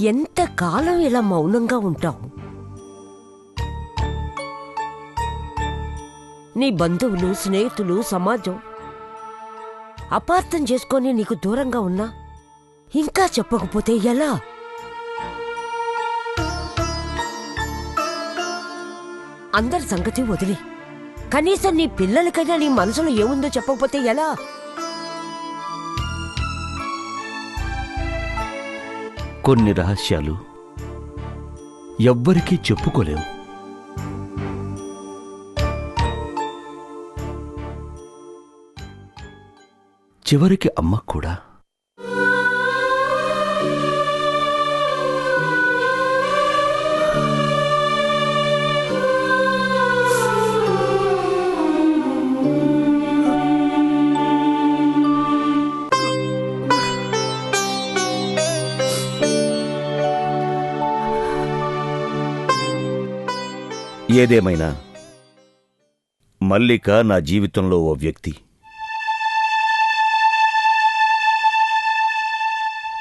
ఎంత కాలం ఇలా మౌనంగా ఉంటావు? నీ బంధువులు, స్నేహితులు, సమాజం అపార్థం చేసుకొని నీకు దూరంగా ఉన్నా ఇంకా చెప్పకపోతే ఎలా? అందరి సంగతి వదిలే, కనీసం నీ పిల్లలకైనా నీ మనసులో ఏముందో చెప్పకపోతే ఎలా? కొన్ని రహస్యాలు ఎవ్వరికీ చెప్పుకోలేవు. చివరికి అమ్మ కూడా. ఏదేమైనా మల్లిక నా జీవితంలో ఓ వ్యక్తి.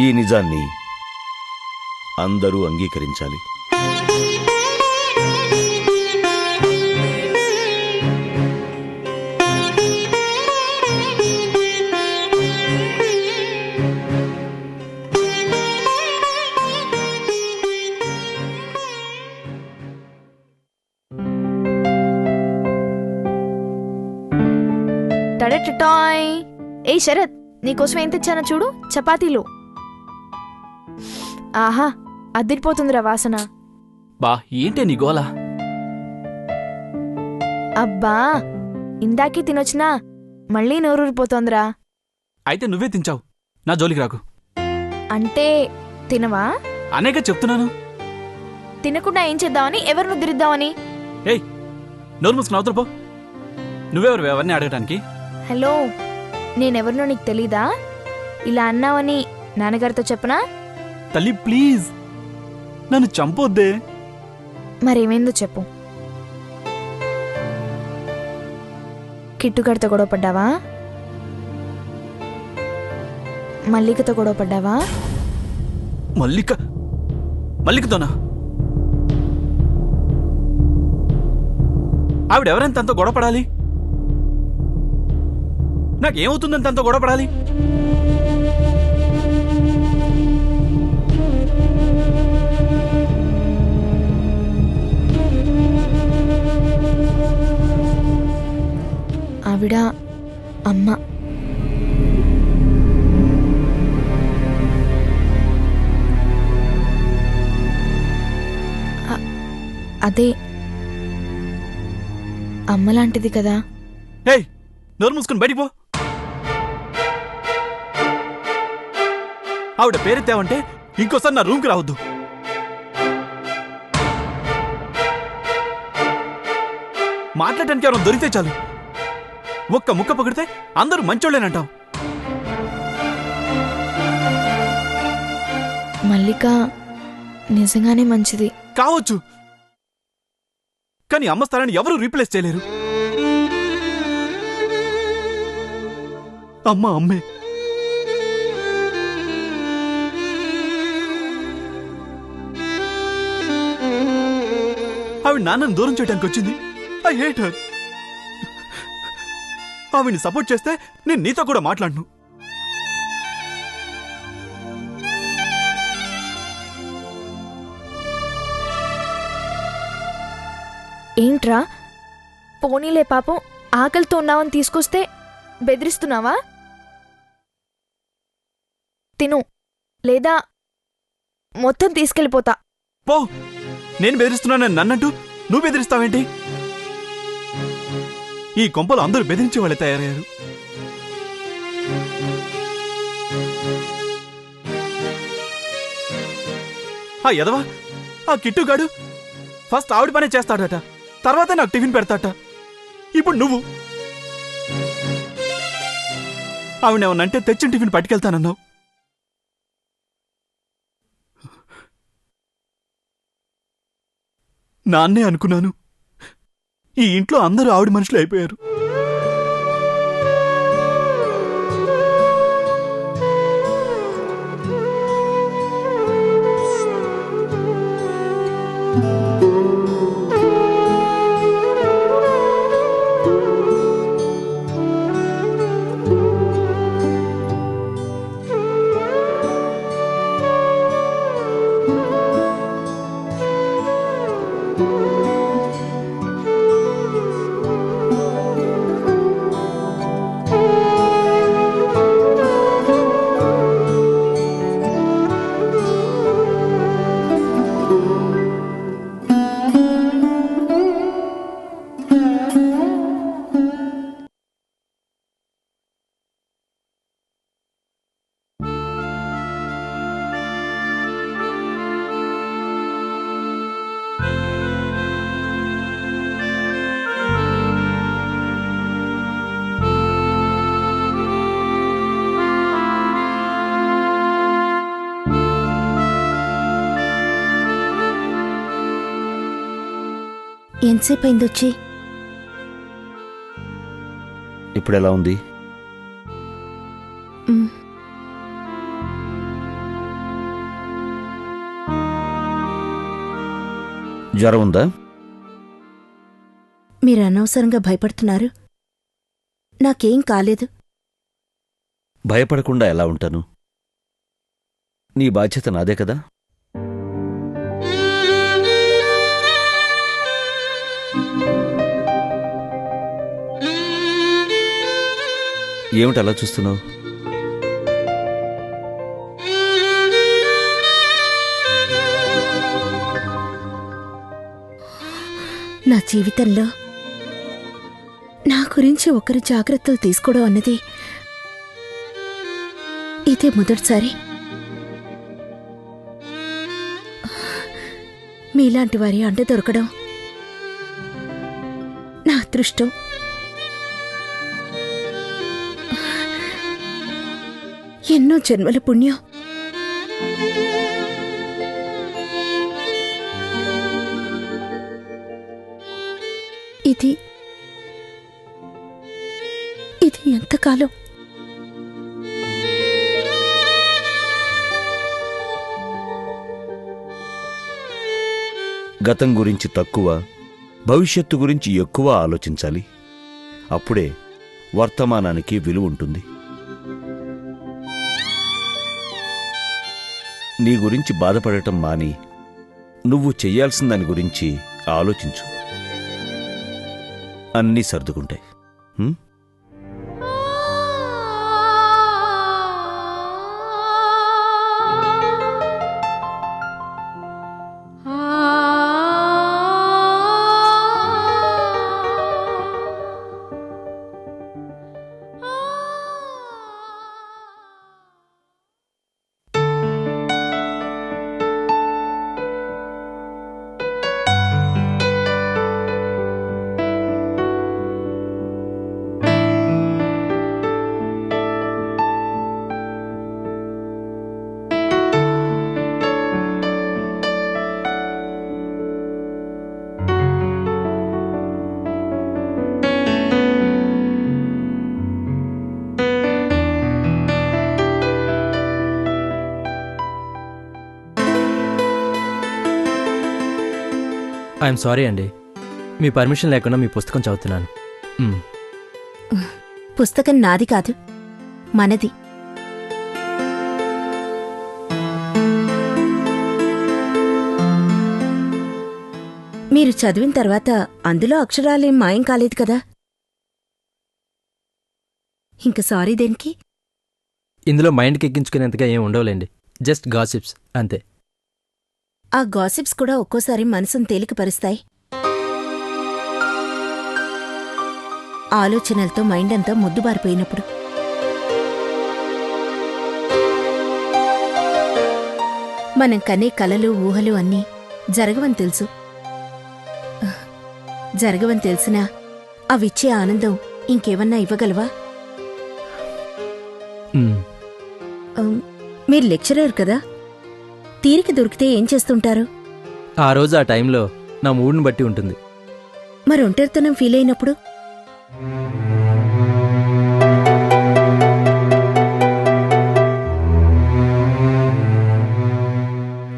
ఈ నిజాన్ని అందరూ అంగీకరించాలి. టడటటాయ్. ఏ శరత్, నీకోసం ఏం తెచ్చానో చూడు. చపాతీలు. ఆహా, అద్దిరిపోతుందిరా వాసన. బా, ఏంటే నీ గోల? అబ్బా, ఇందాకే తినొచ్చినా మళ్ళీ నోరూరిపోతోందిరా. అయితే నువ్వే తించావు, నా జోలికి రాకు. అంటే తినవా? అనేక చెప్తున్నాను. తినకుండా ఏం చేద్దామని, ఎవరిని ఉద్ధరిద్దామని? ఏయ్, నోరు మూసుకుని అవతల పో. నువ్వెవరు ఎవరిని అడగటానికి? హలో, నేనెవరినో నీకు తెలీదా? ఇలా అన్నావని నాన్నగారితో చెప్పనా? తల్లి ప్లీజ్, నన్ను చంపొద్దే. మరేమైందో చెప్పు. కిట్టుగాడితో గొడవ పడ్డావా? మల్లికతో గొడవ పడ్డావా? మల్లికతోనా? ఆవిడెవరైనా తనతో గొడవ పడాలి? నాకేమవుతుందని తనతో గొడవ పడాలి? ఆవిడ అమ్మ. అదే అమ్మలాంటిది కదా. ఏయ్, నోరు మూసుకుని బయటికి పో. ఆవిడ పేరెత్తావంటే ఇంకోసారి నా రూమ్కి రావద్దు. మాట్లాడటానికి ఎవరైనా దొరికితే చాలు, ఒక్క ముక్క పగిడితే అందరూ మంచోళ్ళేనంటావు. మల్లిక నిజంగానే మంచిది కావచ్చు, కానీ అమ్మ స్థానాన్ని ఎవరూ రీప్లేస్ చేయలేరు. అమ్మ అమ్మే. ఆవిడ నాన్నను దూరం చేయడానికి వచ్చింది. I hate her. ఆవిడ్ని సపోర్ట్ చేస్తే నేను నీతో కూడా మాట్లాడను. ఏంట్రా, పోనీలే పాపం, ఆకలితో ఉన్నావని తీసుకొస్తే బెదిరిస్తున్నావా? తిను, లేదా మొత్తం తీసుకెళ్ళిపోతా. పో. నేను బెదిరిస్తున్నానని నన్నంటూ నువ్వు బెదిరిస్తావేంటి? ఈ కొంపలు అందరూ బెదిరించే వాళ్ళే తయారయ్యారు. ఆ ఎదవా, ఆ కిట్టుగాడు ఫస్ట్ ఆవిడ పనే చేస్తాడట, తర్వాత నాకు టిఫిన్ పెడతాట. ఇప్పుడు నువ్వు ఆవిడేమన్నంటే తెచ్చిన టిఫిన్ పట్టుకెళ్తానన్నావు. నాన్నే అనుకున్నాను, ఈ ఇంట్లో అందరూ ఆవిడ మనుషులు అయిపోయారు. ఎంతసేపు అయింది వచ్చి? ఇప్పుడు ఎలా ఉంది? జ్వరం ఉందా? మీరు అనవసరంగా భయపడుతున్నారు. నాకేం కాలేదు. భయపడకుండా ఎలా ఉంటాను? నీ బాధ్యత నాదే కదా. ఏమిటి అలా చూస్తున్నావు? నా జీవితంలో నా గురించి ఒకరి జాగ్రత్తలు తీసుకోవడం అన్నది ఇదే మొదటిసారి. మీలాంటి వారి అండ దొరకడం నా అదృష్టం. ఎన్నో జన్మల పుణ్యం. ఇది ఎంతకాలం? గతం గురించి తక్కువ, భవిష్యత్తు గురించి ఎక్కువ ఆలోచించాలి. అప్పుడే వర్తమానానికి విలువ ఉంటుంది. నీ గురించి బాధపడటం మాని నువ్వు చెయ్యాల్సిన దాని గురించి ఆలోచించు. అన్నీ సర్దుకుంటాయి. ఐఎమ్ సారీ అండి, మీ పర్మిషన్ లేకుండా మీ పుస్తకం చదువుతున్నాను. పుస్తకం నాది కాదు, మనది. మీరు చదివిన తర్వాత అందులో అక్షరాలేం మాయం కాలేదు కదా. ఇంక సారీ దేనికి? ఇందులో మైండ్కి ఎక్కించుకునేంతగా ఏం ఉండవులేండి, జస్ట్ గాసిప్స్ అంతే. ఆ గాసిప్స్ కూడా ఒక్కోసారి మనసును తేలికపరుస్తాయి. ఆలోచనలతో మైండ్ అంతా ముద్దుబారిపోయినప్పుడు. మనం కనే కలలు ఊహలు అన్నీ జరగవని తెలుసు. జరగవని తెలిసినా అవిచ్చే ఆనందం ఇంకేమన్నా ఇవ్వగలవా? మీరు లెక్చరర్ కదా, తీరిక దొరికితే ఏం చేస్తుంటారు? ఆ రోజు ఆ టైంలో నా మూడ్ని బట్టి ఉంటుంది. మరి ఒంటరితనం ఫీల్ అయినప్పుడు?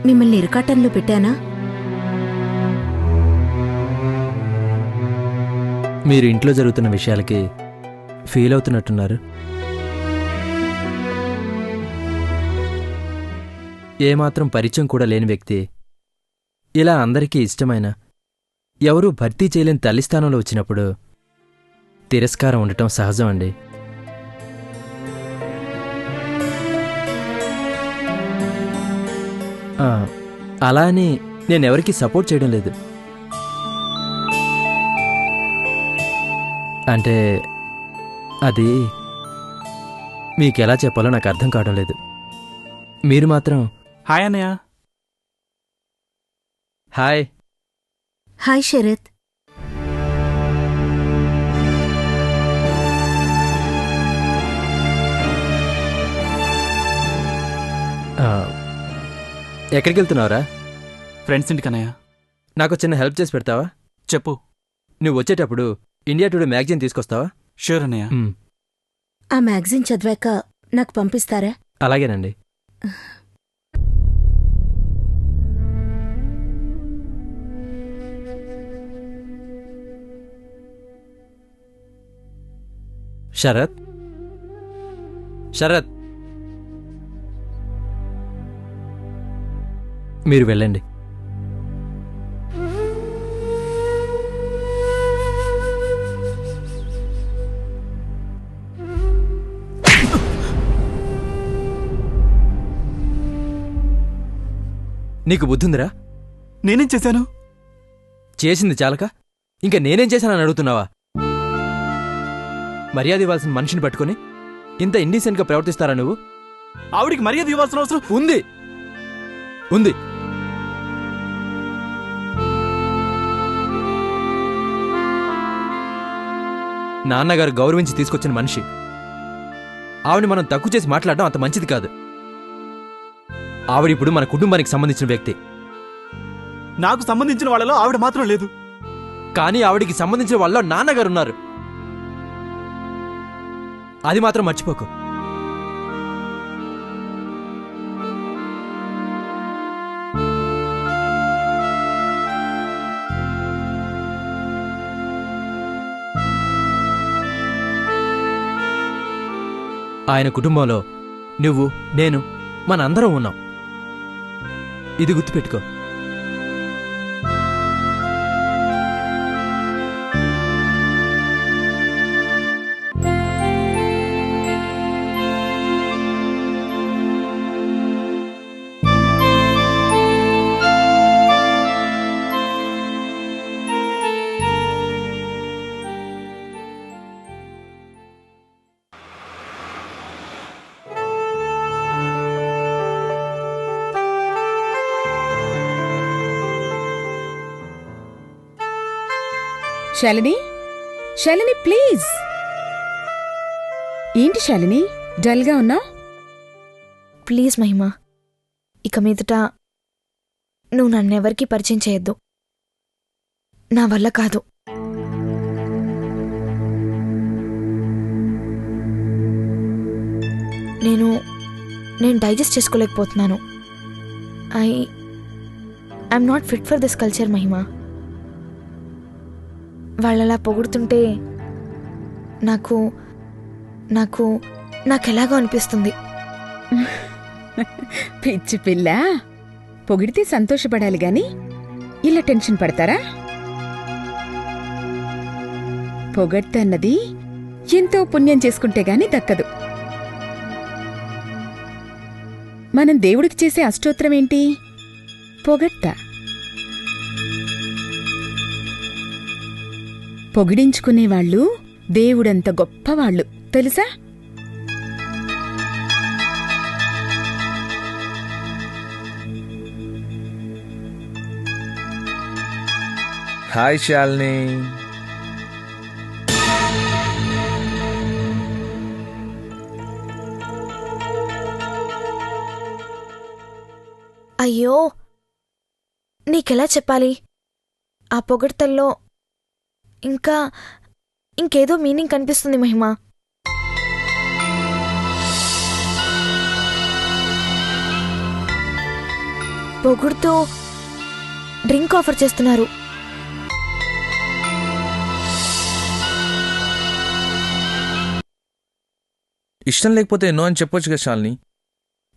మిమ్మల్ని ఇరకాటంలో పెట్టానా? మీరు ఇంట్లో జరుగుతున్న విషయాలకి ఫీల్ అవుతున్నట్టున్నారు. ఏమాత్రం పరిచయం కూడా లేని వ్యక్తి ఇలా అందరికీ ఇష్టమైన, ఎవరూ భర్తీ చేయలేని తల్లి స్థానంలో వచ్చినప్పుడు తిరస్కారం ఉండటం సహజం అండి. అలా అని నేనెవరికీ సపోర్ట్ చేయడం లేదు. అంటే అది మీకెలా చెప్పాలో నాకు అర్థం కావడం లేదు. మీరు మాత్రం హాయ్ అన్నయ్య. హాయ్. హాయ్ శరత్. ఎక్కడికి వెళ్తున్నావురా? ఫ్రెండ్స్ ఇంటికి అన్నయ్య. నాకు చిన్న హెల్ప్ చేసి పెడతావా? చెప్పు. నువ్వు వచ్చేటప్పుడు ఇండియా టుడే మ్యాగజైన్ తీసుకొస్తావా? షూర్ అన్నయ్య. ఆ మ్యాగజైన్ చదివాక నాకు పంపిస్తారా? అలాగేనండి. శరత్, శరత్, మీరు వెళ్ళండి. నీకు బుద్ధుందిరా? నేనేం చేశాను? చేసింది చాలక ఇంకా నేనేం చేశానని అడుగుతున్నావా? మర్యాద ఇవ్వాల్సిన మనిషిని పట్టుకుని ఇంత ఇండీసెంట్గా ప్రవర్తిస్తారా నువ్వు? ఆవిడికి మర్యాద ఇవ్వాల్సిన అవసరం ఉంది ఉంది. నాన్నగారు గౌరవించి తీసుకొచ్చిన మనిషి. ఆవిని మనం తక్కువ చేసి మాట్లాడడం అంత మంచిది కాదు. ఆవిడిప్పుడు మన కుటుంబానికి సంబంధించిన వ్యక్తి. నాకు సంబంధించిన వాళ్ళలో ఆవిడ మాత్రం లేదు. కానీ ఆవిడికి సంబంధించిన వాళ్ళలో నాన్నగారున్నారు. అది మాత్రం మర్చిపోకు. ఆయన కుటుంబంలో నువ్వు, నేను, మనందరం ఉన్నాం. ఇది గుర్తుపెట్టుకో. శాలిని, శాలిని ప్లీజ్. ఏంటి శాలిని డల్గా ఉన్నావు? ప్లీజ్ మహిమా, ఇక మీదట నువ్వు నన్నెవరికీ పరిచయం చేయొద్దు. నా వల్ల కాదు. నేను డైజెస్ట్ చేసుకోలేకపోతున్నాను. I'm not fit for this culture Mahima. వాళ్ళలా పొగుడుతుంటే నాకు నాకు నాకెలాగో అనిపిస్తుంది. పిచ్చి పిల్ల, పొగిడితే సంతోషపడాలి గాని ఇలా టెన్షన్ పడతారా? పొగడ్తన్నది ఎంతో పుణ్యం చేసుకుంటే గాని దక్కదు. మనం దేవుడికి చేసే అష్టోత్తరం ఏంటి? పొగడ్త. పొగిడించుకునేవాళ్ళు దేవుడంత గొప్పవాళ్ళు తెలుసా? హాయ్ శాలిని. అయ్యో, నీకెలా చెప్పాలి? ఆ పొగడ్తల్లో ఇంకేదో మీనింగ్ కనిపిస్తుంది మహిమా. పొగుడుతూ డ్రింక్ ఆఫర్ చేస్తున్నారు. ఇష్టం లేకపోతే నో అని చెప్పొచ్చు కదా శాలిని.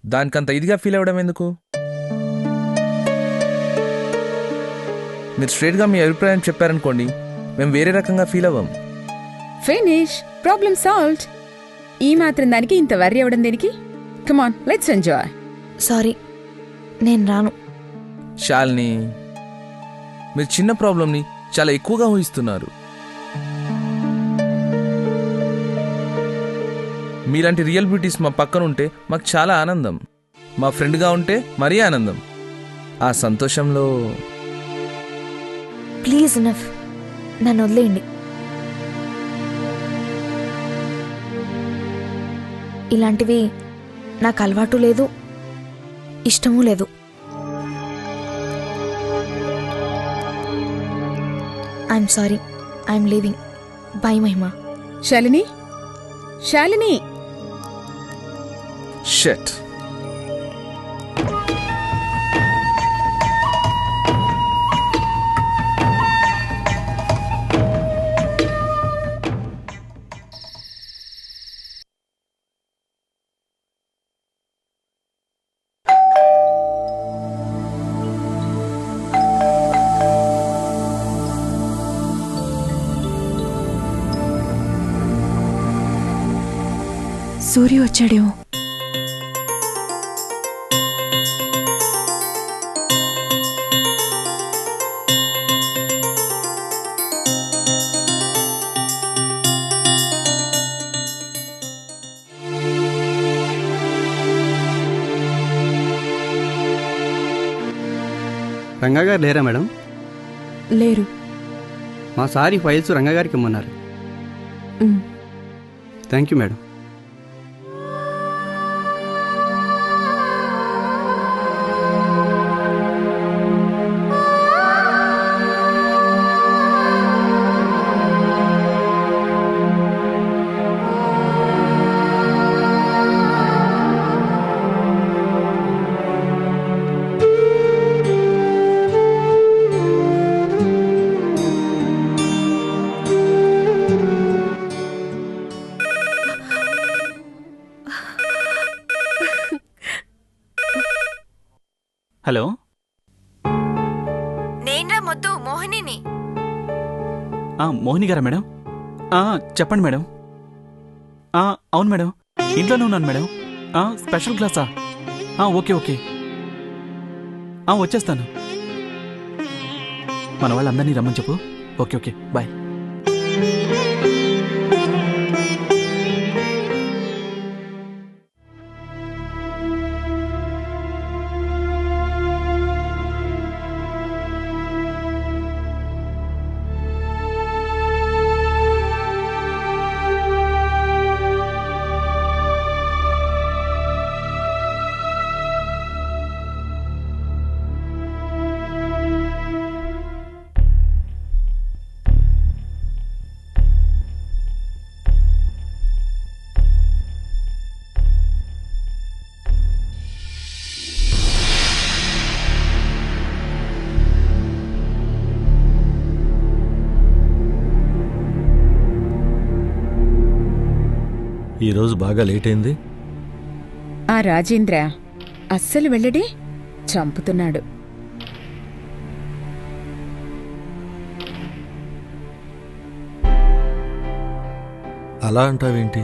దానికంత ఇదిగా ఫీల్ అవ్వడం ఎందుకు? మీరు స్ట్రేట్గా మీ అభిప్రాయం చెప్పారనుకోండి, మేము వేరే రకంగా ఫీల్ అవ్వం. Finish, problem solved. ఈ మాత్రం దానికి ఇంత వర్రీ అవ్వడం దేనికి? కమాన్, లెట్స్ ఎంజాయ్. సారీ, నేను రాను. శాలిని, మీరు చిన్న ప్రాబ్లంని చాలా ఎక్కువగా ఊహిస్తున్నారు. మీలాంటి రియల్ బ్యూటీస్ మా పక్కన ఉంటే మాకు చాలా ఆనందం. మా ఫ్రెండ్గా ఉంటే మరీ ఆనందం. ఆ సంతోషంలో ప్లీజ్ ఇనఫ్, నన్ను వదిలేయండి. ఇలాంటివి నాకు అలవాటు లేదు, ఇష్టమూ లేదు. I'm sorry, I'm leaving. Bye Mahima. Shalini, Shalini. Shut. Surya వచ్చాడేమో. రంగాగారు లేరా మేడం? లేరు. మా సార్ ఈ ఫైల్స్ రంగాగారికి ఇమ్మన్నారు. Thank you madam. హలో, నేనా మొద్దు మోహినిని. మోహిని గారా మేడం? చెప్పండి మేడం. అవును మేడం, ఇంట్లోనే ఉన్నాను మేడం. స్పెషల్ క్లాసా? ఓకే ఓకే, వచ్చేస్తాను. మన వాళ్ళందరినీ రమ్మని చెప్పు. Okay okay, bye. ఈరోజు బాగా లేట్ అయింది. ఆ రాజేంద్ర అస్సలు వెళ్ళడే, చంపుతున్నాడు. అలా అంటావేంటి?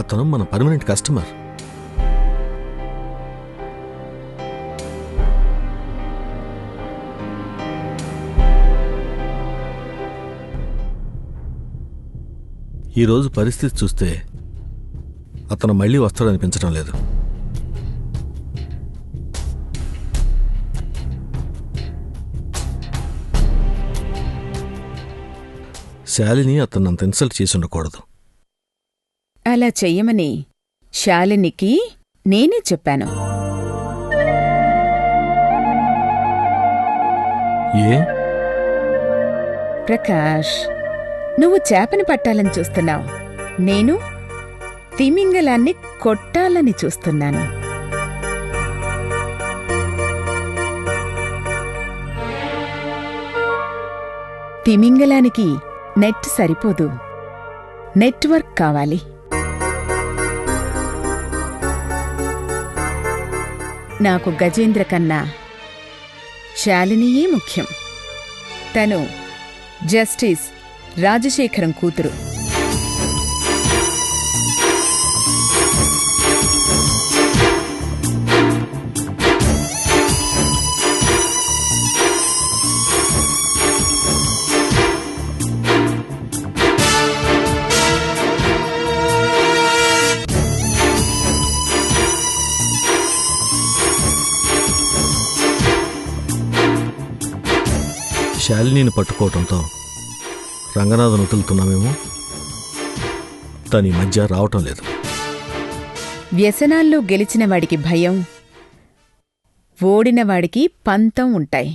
అతను మన పర్మనెంట్ కస్టమర్. ఈరోజు పరిస్థితి చూస్తే అతను మళ్ళీ వస్తాడనిపించడం లేదు. శాలిని అతను అంత ఇన్సల్ట్ చేసి ఉండకూడదు. అలా చెయ్యమని శాలినికి నేనే చెప్పాను. ఏ ప్రకాష్, నువ్వు చేపని పట్టాలని చూస్తున్నావు, నేను తిమింగలాన్ని కొట్టాలని చూస్తున్నాను. తిమింగలానికి నెట్ సరిపోదు, నెట్వర్క్ కావాలి. నాకు గజేంద్ర కన్నా శాలినియే ముఖ్యం. తను జస్టిస్ రాజశేఖరం కూతురు. శాలినిని పట్టుకోవటంతో రంగనాథన్ వదులుతున్నామేమో, తను ఈ మధ్య రావటం లేదు. వ్యసనాల్లో గెలిచిన వాడికి భయం, ఓడిన వాడికి పంతం ఉంటాయి.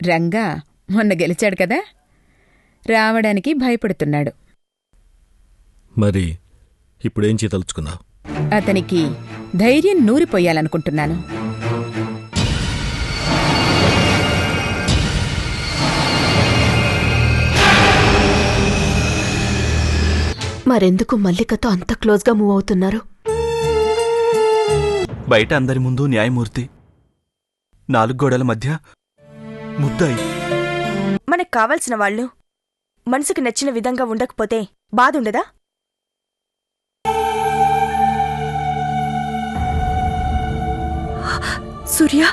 రంగా మొన్న గెలిచాడు కదా, రావడానికి భయపడుతున్నాడు. మరి ఇప్పుడేం చేయదలుచుకున్నావు? అతనికి ధైర్యం నూరిపోయాలనుకుంటున్నాను. మరెందుకు మల్లికతో అంత క్లోజ్గా మూవ్ అవుతున్నారు? బయట అందరి ముందు న్యాయమూర్తి, 4 గోడల మధ్య ముద్దాయి. మనకు కావలసిన వాళ్ళు మనసుకు నచ్చిన విధంగా ఉండకపోతే బాధుండదా? సూర్య,